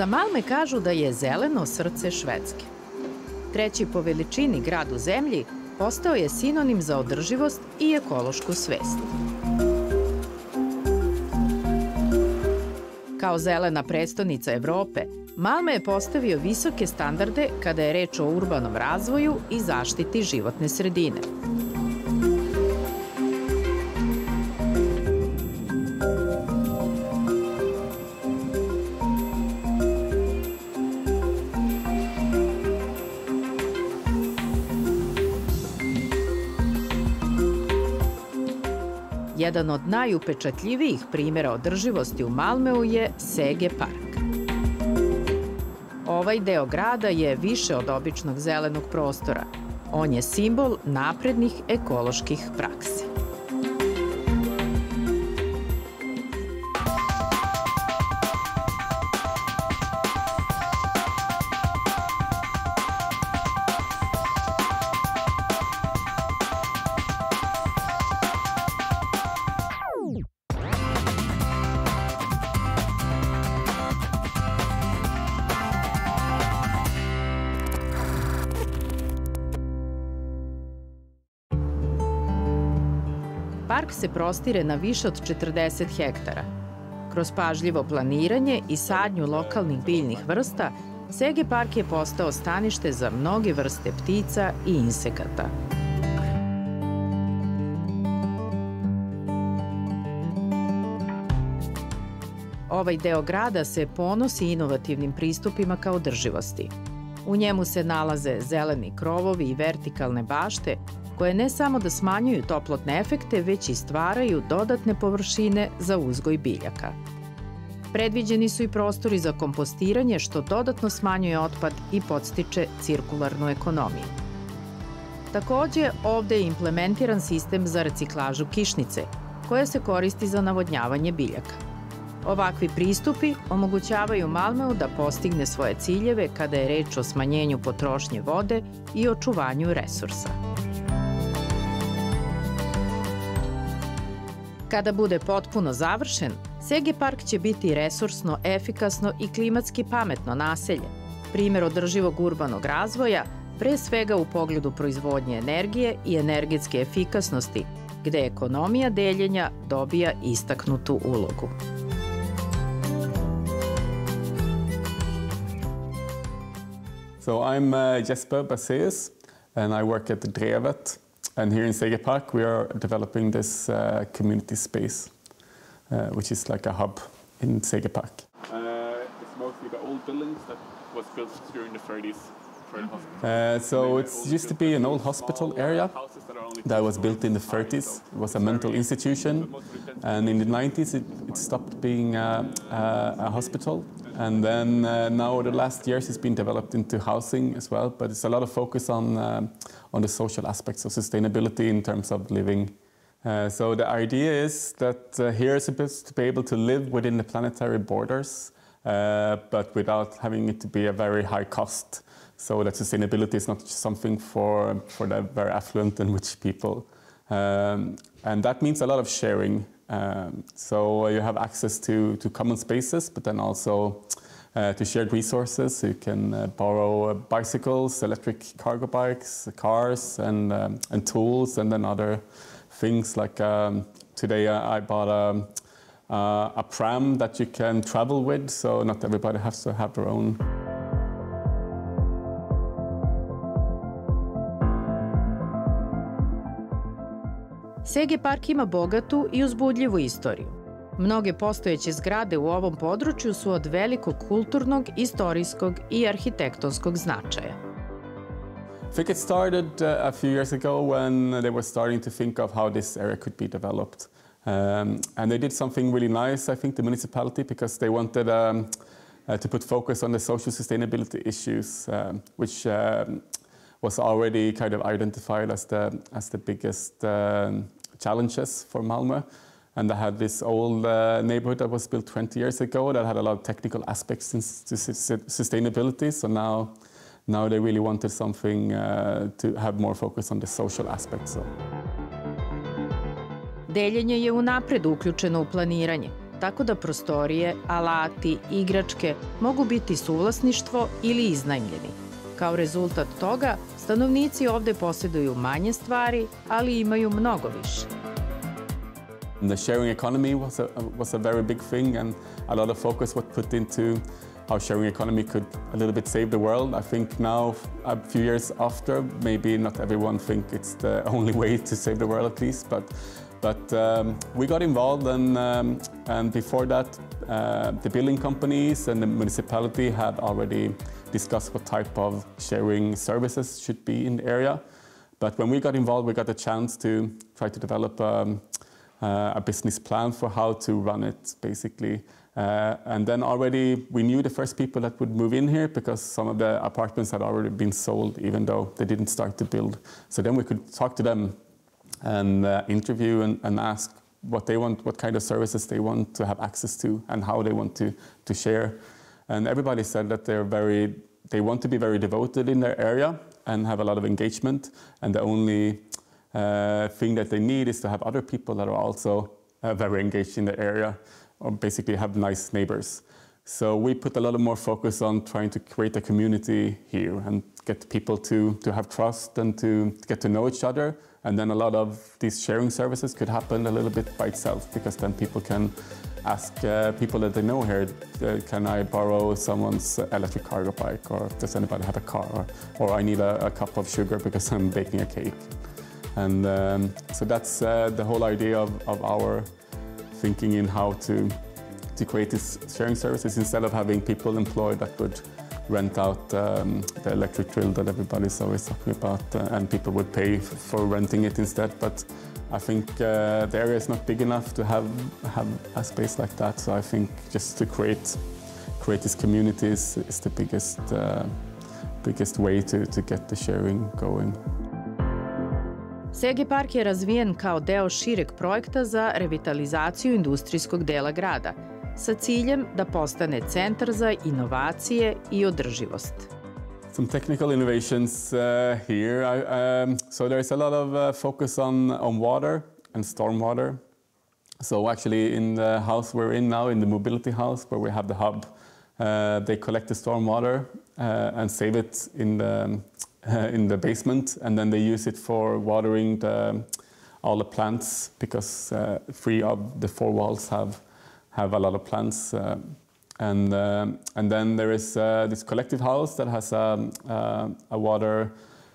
Za Malme kažu da je zeleno srce Švedske. Treći po veličini grad u zemlji postao je sinonim za održivost i ekološku svest. Kao zelena prestonica Evrope, Malme je postavio visoke standarde kada je reč o urbanom razvoju i zaštiti životne sredine. Jedan od najupečatljivijih primjera održivosti u Malmeu je Sege Park. Ovaj deo grada je više od običnog zelenog prostora. On je simbol naprednih ekoloških praksi. Park se prostire na više od 40 hektara. Kroz pažljivo planiranje i sadnju lokalnih biljnih vrsta, Sege Park je postao stanište za mnoge vrste ptica i insekata. Ovaj deo grada se ponosi inovativnim pristupima ka održivosti. U njemu se nalaze zeleni krovovi i vertikalne bašte, koje ne samo da smanjuju toplotne efekte, već i stvaraju dodatne površine za uzgoj biljaka. Predviđeni su i prostori za kompostiranje, što dodatno smanjuje otpad i podstiče cirkularnu ekonomiju. Takođe, ovde je implementiran sistem za reciklažu kišnice, koja se koristi za navodnjavanje biljaka. Ovakvi pristupi omogućavaju Malmeu da postigne svoje ciljeve kada je reč o smanjenju potrošnje vode i očuvanju resursa. Kada bude potpuno završen, Sege Park će biti resursno, efikasno i klimatski pametno naselje, primer održivog urbanog razvoja, pre svega u pogledu proizvodnje energije i energetske efikasnosti, gde ekonomija deljenja dobija istaknutu ulogu. So I'm Jesper Baseus and I work at Drevet. And here in Sege Park, we are developing this community space, which is like a hub in Sege Park. It's mostly the old buildings that was built during the 30s for the hospital. So it used to be an old hospital area that was built in the 30s. It was a mental institution, and in the 90s it stopped being a hospital. And then now the last years it's been developed into housing as well, but it's a lot of focus on the social aspects of sustainability in terms of living. So the idea is that here is supposed to be able to live within the planetary borders, but without having it to be a very high cost. So that sustainability is not just something for the very affluent and rich people. And that means a lot of sharing. So you have access to common spaces, but then also to shared resources. You can borrow bicycles, electric cargo bikes, cars, and tools, and then other things like today I bought a pram that you can travel with, so not everybody has to have their own. Sege Park ima bogatu i uzbudljivu istoriju. Mnoge postojeće zgrade u ovom području su od velikog kulturnog, istorijskog i arhitektonskog značaja. I think it started a few years ago when they were starting to think of how this area could be developed. And they did something really nice, I think, the municipality, because they wanted to put focus on the social sustainability issues, which was already kind of identified as the biggest challenges for Malmö. And they had this old neighborhood that was built 20 years ago that had a lot of technical aspects to sustainability. So now they really wanted something to have more focus on the social aspects. Deljenje je unapred uključeno u planiranje, tako da prostorije, alati, igračke mogu biti suvlasništvo ili iznajmljeni. Kao rezultat toga, stanovnici ovde posjeduju manje stvari, ali imaju mnogo više. The sharing economy was a very big thing, and a lot of focus was put into how sharing economy could a little bit save the world. I think now, a few years after, maybe not everyone think it's the only way to save the world, at least, but we got involved, and before that, the building companies and the municipality had already discussed what type of sharing services should be in the area. But when we got involved, we got a chance to try to develop a business plan for how to run it, basically. And then already we knew the first people that would move in here because some of the apartments had already been sold, even though they didn't start to build. So then we could talk to them and interview and ask what they want, what kind of services they want to have access to, and how they want to share. And everybody said that they want to be very devoted in their area and have a lot of engagement. And the only thing that they need is to have other people that are also very engaged in the area, or basically have nice neighbors. So we put a lot of more focus on trying to create a community here and get people to have trust and to get to know each other. And then a lot of these sharing services could happen a little bit by itself, because then people can ask people that they know here, can I borrow someone's electric cargo bike, or does anybody have a car, or I need a cup of sugar because I'm baking a cake. And so that's the whole idea of our thinking in how to create these sharing services, instead of having people employed that would rent out the electric drill that everybody's always talking about, and people would pay for renting it instead. But I think the area is not big enough to have a space like that. So I think just to create these communities is the biggest way to get the sharing going. Sege Park je razvijen kao deo šireg projekta za revitalizaciju industrijskog dela grada, sa ciljem da postane centar za inovacije i održivost. Some technical innovations here. So there is a lot of focus on water and stormwater. So actually in the house we're in now, in the mobility house where we have the hub, they collect the stormwater and save it in the basement, and then they use it for watering all the plants, because 3 of the 4 walls have a lot of plants. And then there is this collective house that has a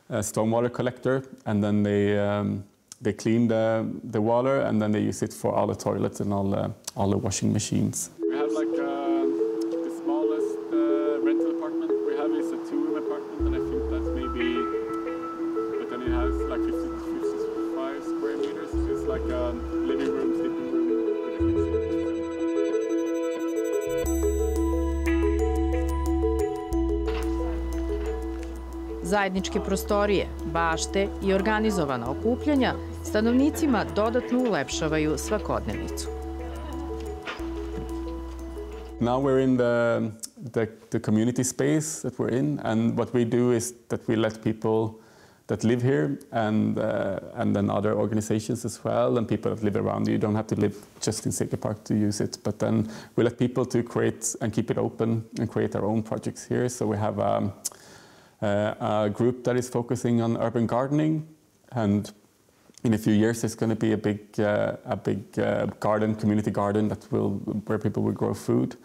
stormwater collector, and then they clean the water, and then they use it for all the toilets and all the washing machines. We have like the smallest rental apartment we have is a 2-room apartment, and I think that's maybe, but then it has like 55 square meters. It's like a living room, sleeping room. Zajedničke prostorije, bašte i organizovana okupljanja stanovnicima dodatno ulepšavaju svakodnevnicu. Now we're in the community space that we're in, and what we do is that we let people that live here and then other organizations as well, and people that live around you. You don't have to live just in Sege Park to use it, but then we let people to create and keep it open and create their own projects here. So we have a group that is focusing on urban gardening, and in a few years there's going to be a big garden, community garden where people will grow food.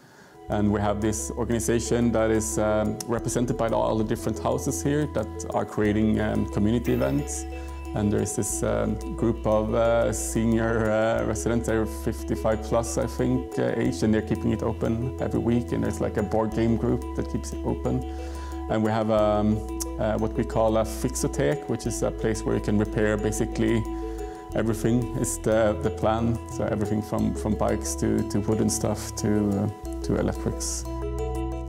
And we have this organization that is represented by all the different houses here that are creating community events. And there's this group of senior residents, they're 55 plus, I think, age, and they're keeping it open every week. And there's like a board game group that keeps it open. And we have what we call a fixothek, which is a place where you can repair basically everything is the plan. So everything from bikes to wooden stuff to electrics.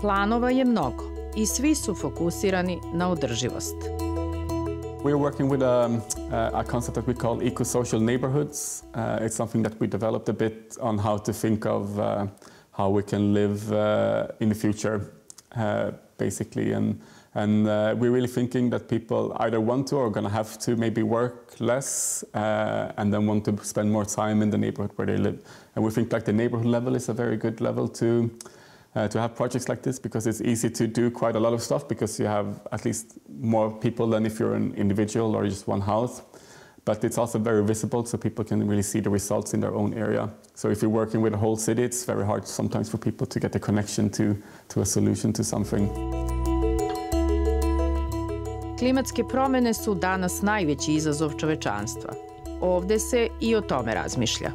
Planova je mnogo i svi su fokusirani na održivost. We're working with a concept that we call eco-social neighborhoods. It's something that we developed a bit on how to think of how we can live in the future, basically. And And we're really thinking that people either want to or are going to have to maybe work less and then want to spend more time in the neighborhood where they live. And we think like the neighborhood level is a very good level to have projects like this, because it's easy to do quite a lot of stuff because you have at least more people than if you're an individual or just one house. But it's also very visible, so people can really see the results in their own area. So if you're working with a whole city, it's very hard sometimes for people to get a connection to a solution to something. Klimatske promene su danas najveći izazov čovečanstva. Ovde se i o tome razmišlja.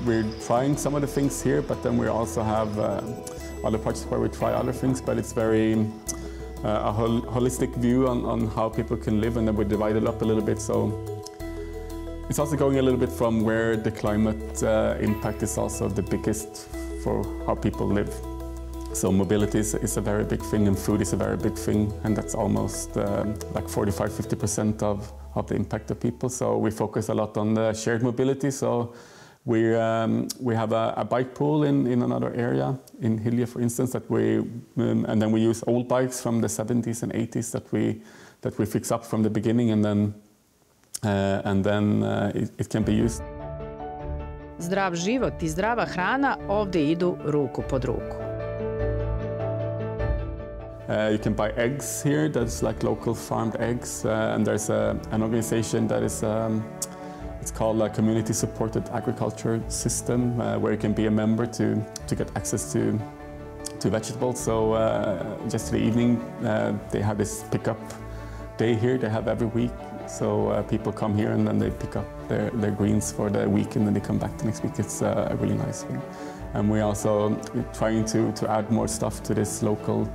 We're trying some of the things here, but then we also have other projects where we try other things, but it's very a holistic view on how people can live, and then we divide it up a little bit. So it's also going a little bit from where the climate impact is also the biggest for how people live. So mobility is a very big thing, and food is a very big thing, and that's almost like 45–50% of the impact of people. So we focus a lot on the shared mobility. So we have a bike pool in another area, in Hilje, for instance, that and then we use old bikes from the 70s and 80s that we fix up from the beginning, and then it can be used. Zdrav život i zdrava hrana ovde idu ruku pod ruku. You can buy eggs here. That's like local farmed eggs, and there's an organization that is it's called a community supported agriculture system, where you can be a member to get access to vegetables. So just the evening they have this pickup day here. They have every week. So people come here and then they pick up their greens for the week, and then they come back the next week. It's a really nice thing. And we're also trying to add more stuff to this local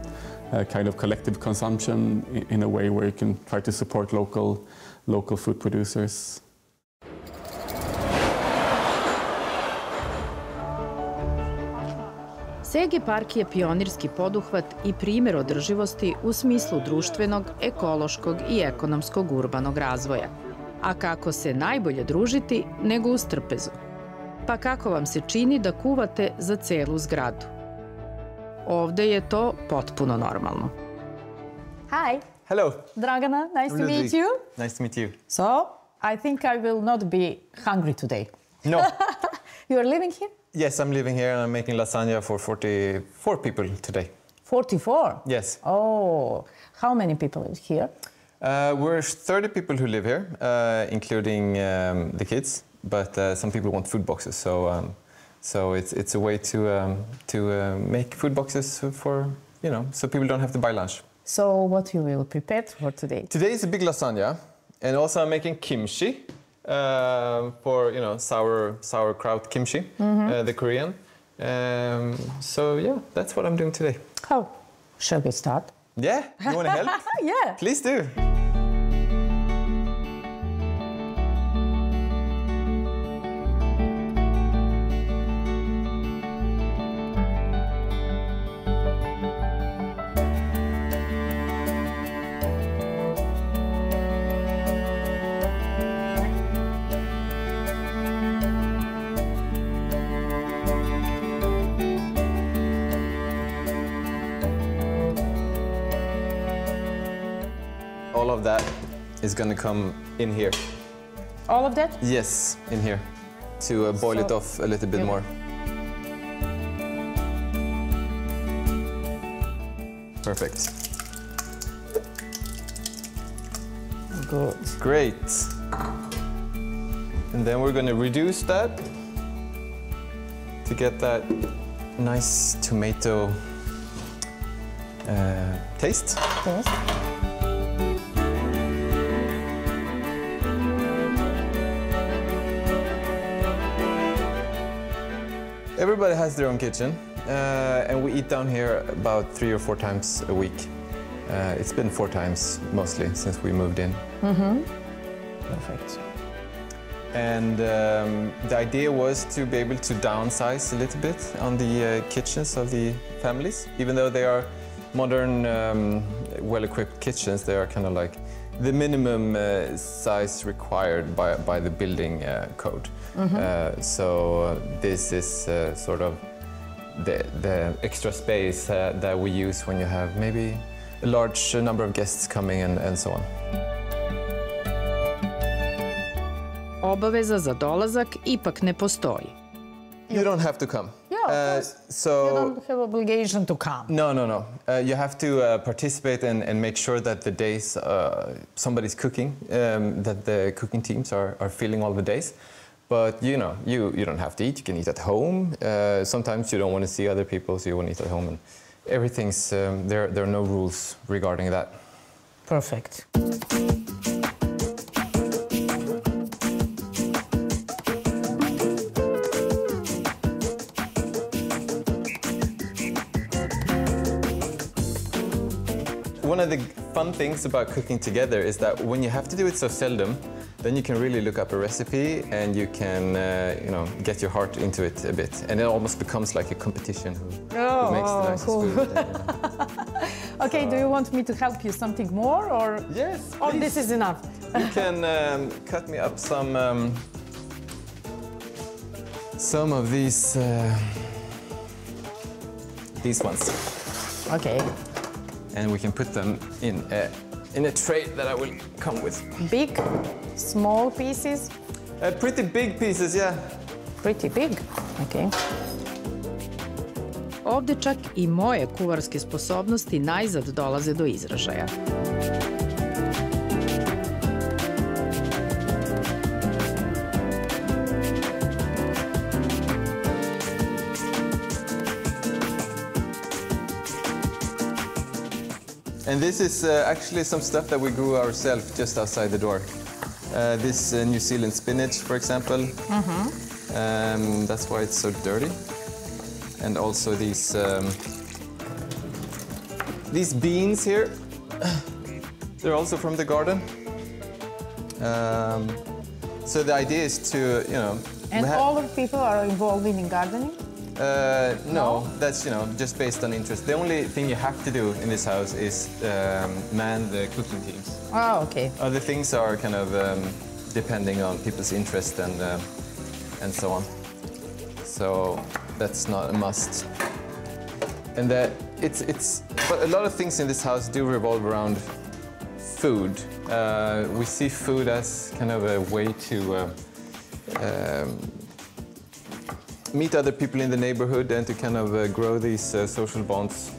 kind of collective consumption in a way where you can try to support local food producers. Sege Park je pionirski poduhvat i primjer održivosti u smislu društvenog, ekološkog i ekonomskog urbanog razvoja. A kako se najbolje družiti nego uz trpezu? Pa kako vam se čini da kuvate za celu zgradu? Ovde je to potpuno normalno. Hi. Hello. Dragana, nice to meet you. Nice to meet you. So, I think I will not be hungry today. No. You are living here? Yes, I'm living here and I'm making lasagna for 44 people today. 44? Yes. Oh, how many people live here? We're 30 people who live here, including the kids, but some people want food boxes, so it's a way to make food boxes for, so people don't have to buy lunch. So what you will prepare for today? Today is a big lasagna, and also I'm making kimchi for sauerkraut kimchi, the Korean. So yeah, that's what I'm doing today. How? Shall we start? Yeah, you want to help? Yeah. Please do. All of that is going to come in here. All of that? Yes, in here, to boil it off a little bit more. Perfect. Good. Great. And then we're going to reduce that to get that nice tomato taste. Yes. Everybody has their own kitchen, and we eat down here about 3 or 4 times a week. It's been 4 times mostly since we moved in. Perfect. And the idea was to be able to downsize a little bit on the kitchens of the families. Even though they are modern, well-equipped kitchens, they are kind of like the minimum size required by the building code. So this is sort of the extra space that we use when you have maybe a large number of guests coming and so on. Obaveza za dolazak ipak ne postoji. You don't have to come. Yeah, of course. You don't have obligation to come. No. You have to participate and make sure that the days somebody's cooking, that the cooking teams are filling all the days. But you know, you don't have to eat. You can eat at home. Sometimes you don't want to see other people, so you want to eat at home. And everything's there are no rules regarding that. Perfect. One of the fun things about cooking together is that when you have to do it so seldom, then you can really look up a recipe and you can, you know, get your heart into it a bit. And it almost becomes like a competition who makes the nicest food. Okay, do you want me to help you something more, or? Yes, Or please. this is enough? You can cut me up some of these ones. Okay. And we can put them in a tray that I will come with. Big, small pieces? Pretty big pieces, yeah. Pretty big. Okay. Ovde čak i moje kuvarske sposobnosti najzad dolaze do izražaja. And this is actually some stuff that we grew ourselves just outside the door. This New Zealand spinach, for example. That's why it's so dirty. And also these beans here. They're also from the garden. So the idea is to, you know... And all of people are involved in gardening? No, that's, you know, just based on interest. The only thing you have to do in this house is man the cooking teams. Oh, okay. Other things are kind of depending on people's interest and so on. So that's not a must. And but a lot of things in this house do revolve around food. We see food as kind of a way to meet other people in the neighborhood and to kind of grow these social bonds.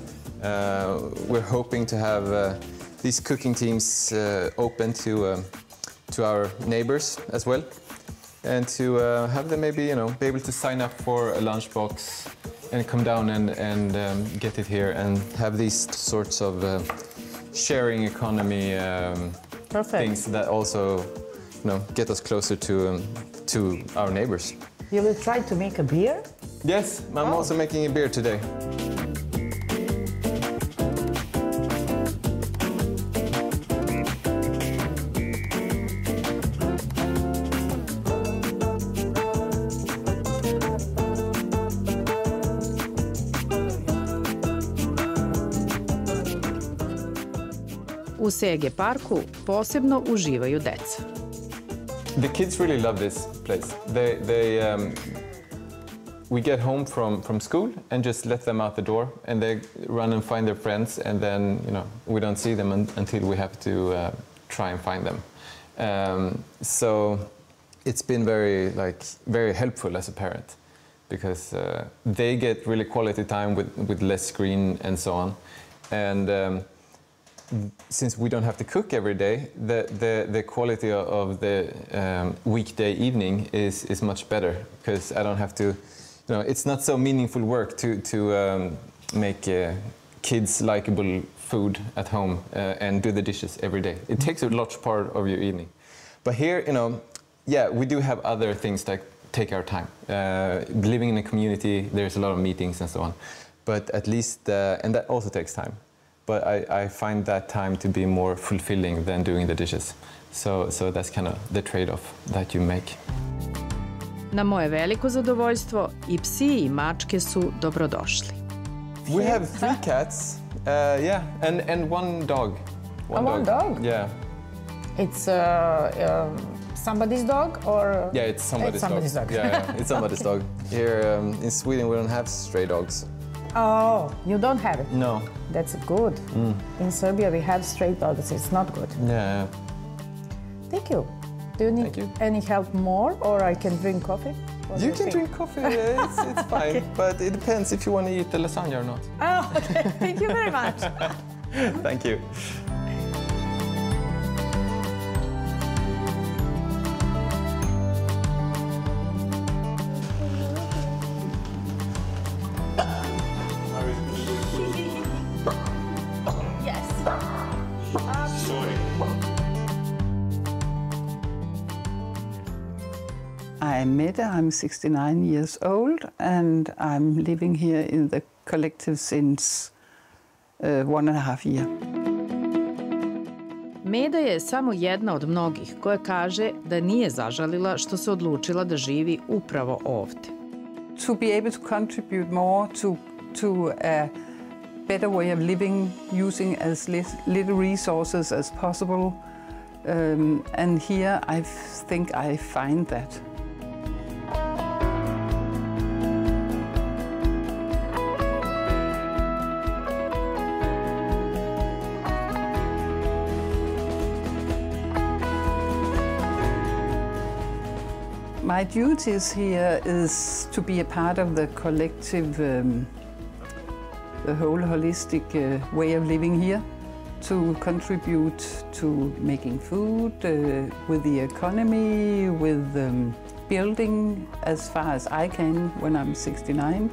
We're hoping to have these cooking teams open to our neighbors as well, and to have them maybe, you know, be able to sign up for a lunchbox and come down and get it here and have these sorts of sharing economy things that also, you know, get us closer to our neighbors. You will try to make a beer? Yes, I'm also making a beer today. U Sege Parku posebno uživaju deca. The kids really love this place. We get home from school and just let them out the door, and they run and find their friends, and then, you know, we don't see them until we have to try and find them. So it's been very helpful as a parent, because they get really quality time with less screen and so on. And since we don't have to cook every day, the quality of the weekday evening is much better, because I don't have to, you know, it's not so meaningful work to make kids likable food at home and do the dishes every day. It takes a large part of your evening. But here, you know, yeah, we do have other things that take our time. Living in a community, there's a lot of meetings and so on. But at least, and that also takes time. But I find that time to be more fulfilling than doing the dishes. So that's kind of the trade-off that you make. Na moje veliko zadovoljstvo, i psi i mačke su dobrodošli. We have 3 cats, yeah, and one dog. One dog? Yeah. It's somebody's dog, or? Yeah, it's somebody's dog. Dog. Yeah, it's somebody's dog. Here in Sweden we don't have stray dogs. Oh, you don't have it? No. That's good. In Serbia we have stray dogs. It's not good. Yeah. Thank you. Do you need any help more, or I can drink coffee? What You do can think? drink coffee, it's fine. Okay. But it depends if you want to eat the lasagna or not. Oh, okay. Thank you very much. Thank you. I'm Mette, I'm 69 years old, and I'm living here in the collective since 1.5 years. Meda je samo jedna od mnogih koja kaže da nije zažalila što se odlučila da živi upravo ovde. To be able to contribute more to a better way of living, using as little resources as possible, and here I think I find that. My duties here is to be a part of the collective, the whole holistic way of living here, to contribute to making food, with the economy, with building as far as I can when I'm 69,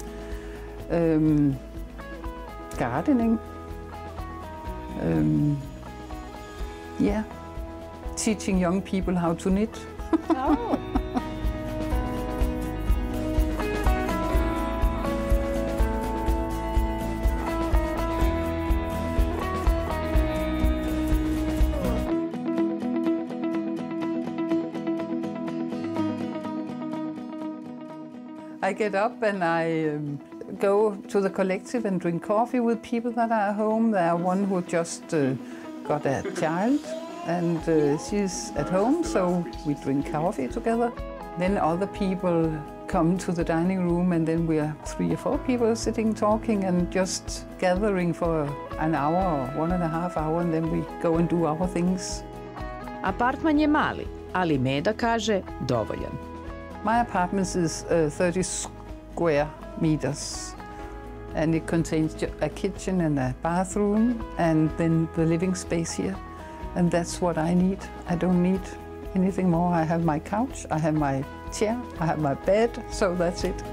gardening, yeah, teaching young people how to knit. Oh. I get up and I go to the collective and drink coffee with people that are home. There are one who just got a child and she's at home, so we drink coffee together. Then other people come to the dining room and then we are 3 or 4 people sitting talking and just gathering for an hour or 1.5 hours, and then we go and do our things. Apartman je mali, ali Meda kaže dovoljan. My apartment is 30 square meters, and it contains a kitchen and a bathroom, and then the living space here. And that's what I need. I don't need anything more. I have my couch, I have my chair, I have my bed, so that's it.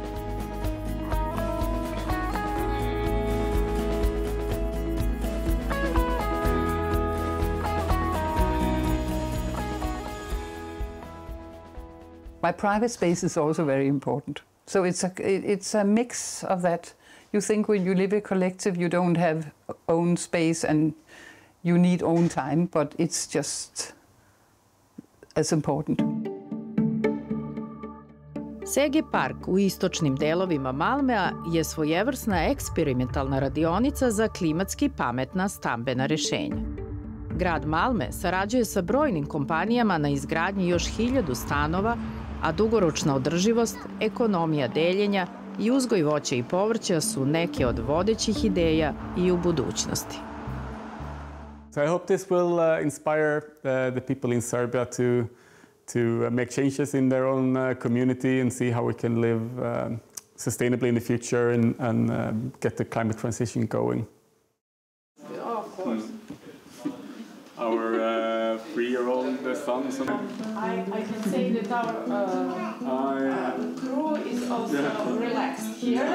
My private space is also very important. So it's a mix of that. You think when you live a collective, you don't have own space and you need own time, but it's just as important. Sege Park u istočnim delovima Malmea je svojevrsna eksperimentalna radionica za klimatski pametna stambena rešenja. Grad Malme sarađuje sa brojnim kompanijama na izgradnji još 1000 stanova, a dugoročna održivost, ekonomija deljenja i uzgoj voća i povrća su neke od vodećih ideja i u budućnosti. So I hope this will inspire the people in Serbia to make changes in their own community and see how we can live sustainably in the future and get the climate transition going. Oh, of course. Our 3-year-old son. I can say that our crew is also relaxed here.